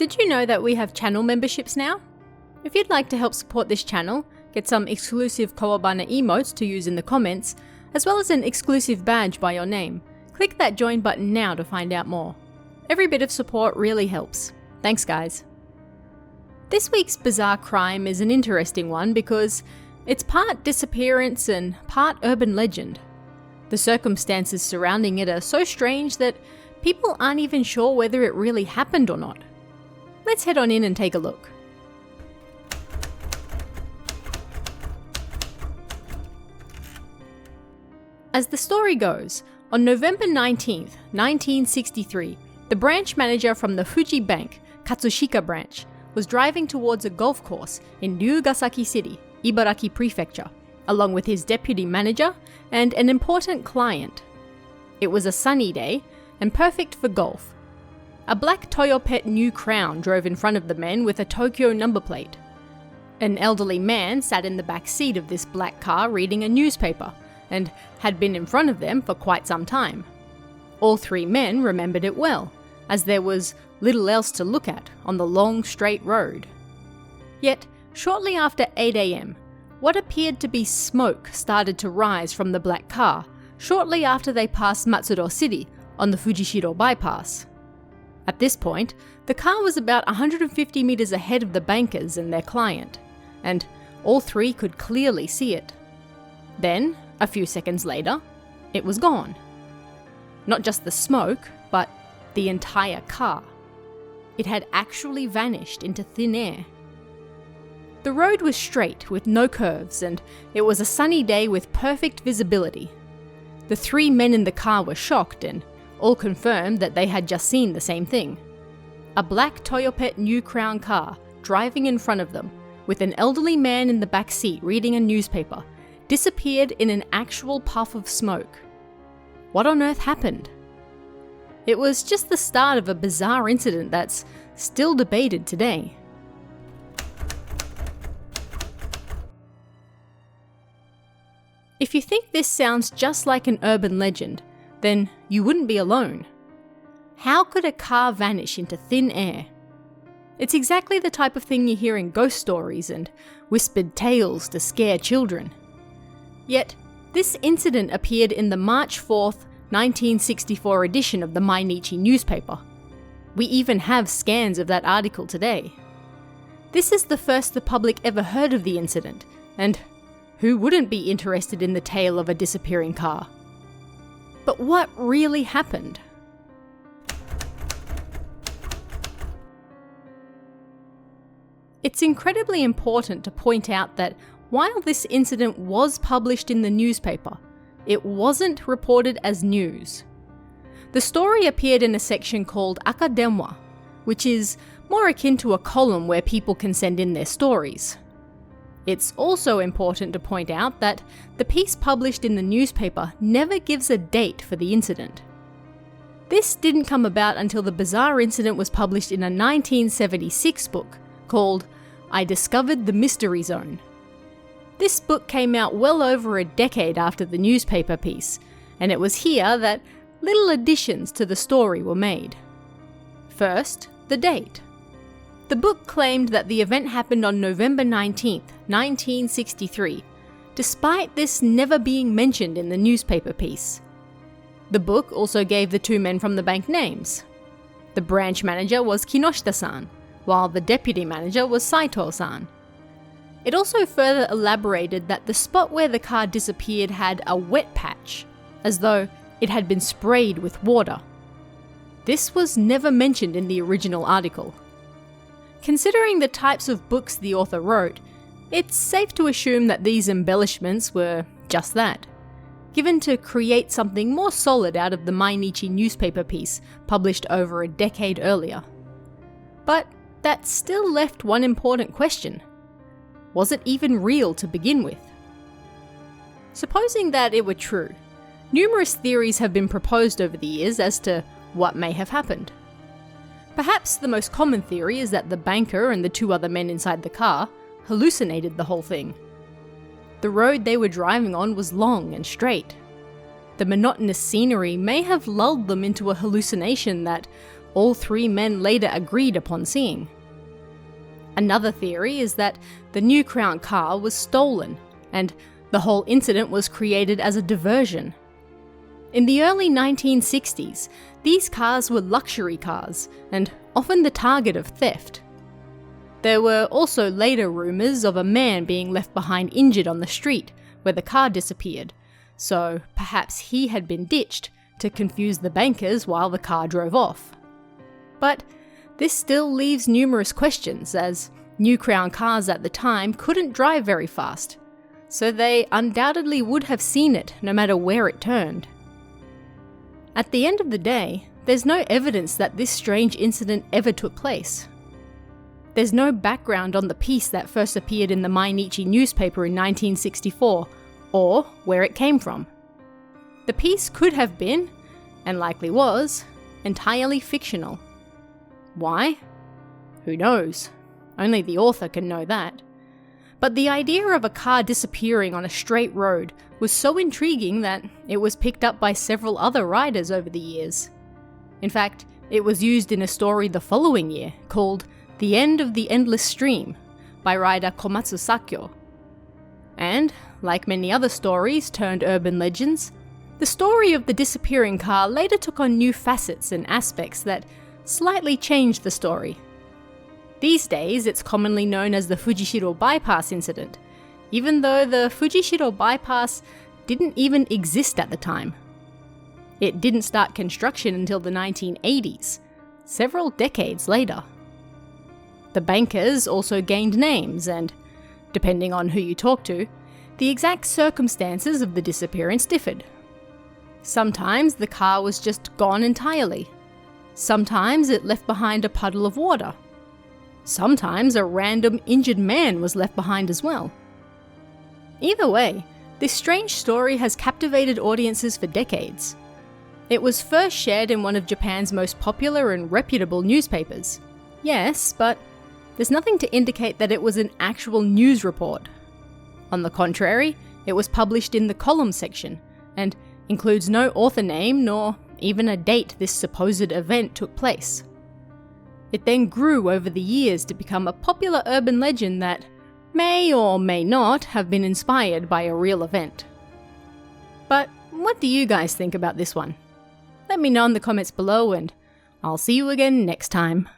Did you know that we have channel memberships now? If you'd like to help support this channel, get some exclusive Kawabana emotes to use in the comments, as well as an exclusive badge by your name, click that join button now to find out more. Every bit of support really helps. Thanks guys. This week's bizarre crime is an interesting one because it's part disappearance and part urban legend. The circumstances surrounding it are so strange that people aren't even sure whether it really happened or not. Let's head on in and take a look. As the story goes, on November 19th, 1963, the branch manager from the Fuji Bank, Katsushika branch, was driving towards a golf course in Ryugasaki City, Ibaraki Prefecture, along with his deputy manager and an important client. It was a sunny day and perfect for golf. A black Toyopet New Crown drove in front of the men with a Tokyo number plate. An elderly man sat in the back seat of this black car reading a newspaper, and had been in front of them for quite some time. All three men remembered it well, as there was little else to look at on the long straight road. Yet, shortly after 8 AM, what appeared to be smoke started to rise from the black car shortly after they passed Matsuro City on the Fujishiro bypass. At this point, the car was about 150 meters ahead of the bankers and their client, and all three could clearly see it. Then, a few seconds later, it was gone. Not just the smoke, but the entire car. It had actually vanished into thin air. The road was straight with no curves, and it was a sunny day with perfect visibility. The three men in the car were shocked and all confirmed that they had just seen the same thing. A black Toyopet New Crown car driving in front of them, with an elderly man in the back seat reading a newspaper, disappeared in an actual puff of smoke. What on earth happened? It was just the start of a bizarre incident that's still debated today. If you think this sounds just like an urban legend, then you wouldn't be alone. How could a car vanish into thin air? It's exactly the type of thing you hear in ghost stories and whispered tales to scare children. Yet, this incident appeared in the March 4th, 1964 edition of the Mainichi newspaper. We even have scans of that article today. This is the first the public ever heard of the incident, and who wouldn't be interested in the tale of a disappearing car? But what really happened? It's incredibly important to point out that while this incident was published in the newspaper, it wasn't reported as news. The story appeared in a section called Akadenwa, which is more akin to a column where people can send in their stories. It's also important to point out that the piece published in the newspaper never gives a date for the incident. This didn't come about until the bizarre incident was published in a 1976 book called I Discovered the Mystery Zone. This book came out well over a decade after the newspaper piece, and it was here that little additions to the story were made. First, the date. The book claimed that the event happened on November 19th, 1963, despite this never being mentioned in the newspaper piece. The book also gave the two men from the bank names. The branch manager was Kinoshita-san, while the deputy manager was Saito-san. It also further elaborated that the spot where the car disappeared had a wet patch, as though it had been sprayed with water. This was never mentioned in the original article. Considering the types of books the author wrote, it's safe to assume that these embellishments were just that, given to create something more solid out of the Mainichi newspaper piece published over a decade earlier. But that still left one important question. Was it even real to begin with? Supposing that it were true, numerous theories have been proposed over the years as to what may have happened. Perhaps the most common theory is that the banker and the two other men inside the car hallucinated the whole thing. The road they were driving on was long and straight. The monotonous scenery may have lulled them into a hallucination that all three men later agreed upon seeing. Another theory is that the New Crown car was stolen, and the whole incident was created as a diversion. In the early 1960s, these cars were luxury cars, and often the target of theft. There were also later rumours of a man being left behind injured on the street where the car disappeared, so perhaps he had been ditched to confuse the bankers while the car drove off. But this still leaves numerous questions, as New Crown cars at the time couldn't drive very fast, so they undoubtedly would have seen it no matter where it turned. At the end of the day, there's no evidence that this strange incident ever took place. There's no background on the piece that first appeared in the Mainichi newspaper in 1964, or where it came from. The piece could have been, and likely was, entirely fictional. Why? Who knows? Only the author can know that. But the idea of a car disappearing on a straight road was so intriguing that it was picked up by several other writers over the years. In fact, it was used in a story the following year called The End of the Endless Stream by writer Komatsu Sakyo. And, like many other stories turned urban legends, the story of the disappearing car later took on new facets and aspects that slightly changed the story. These days, it's commonly known as the Fujishiro bypass incident, even though the Fujishiro bypass didn't even exist at the time. It didn't start construction until the 1980s, several decades later. The bankers also gained names and, depending on who you talk to, the exact circumstances of the disappearance differed. Sometimes the car was just gone entirely. Sometimes it left behind a puddle of water. Sometimes a random injured man was left behind as well. Either way, this strange story has captivated audiences for decades. It was first shared in one of Japan's most popular and reputable newspapers. Yes, but there's nothing to indicate that it was an actual news report. On the contrary, it was published in the column section, and includes no author name nor even a date this supposed event took place. It then grew over the years to become a popular urban legend that may or may not have been inspired by a real event. But what do you guys think about this one? Let me know in the comments below, and I'll see you again next time.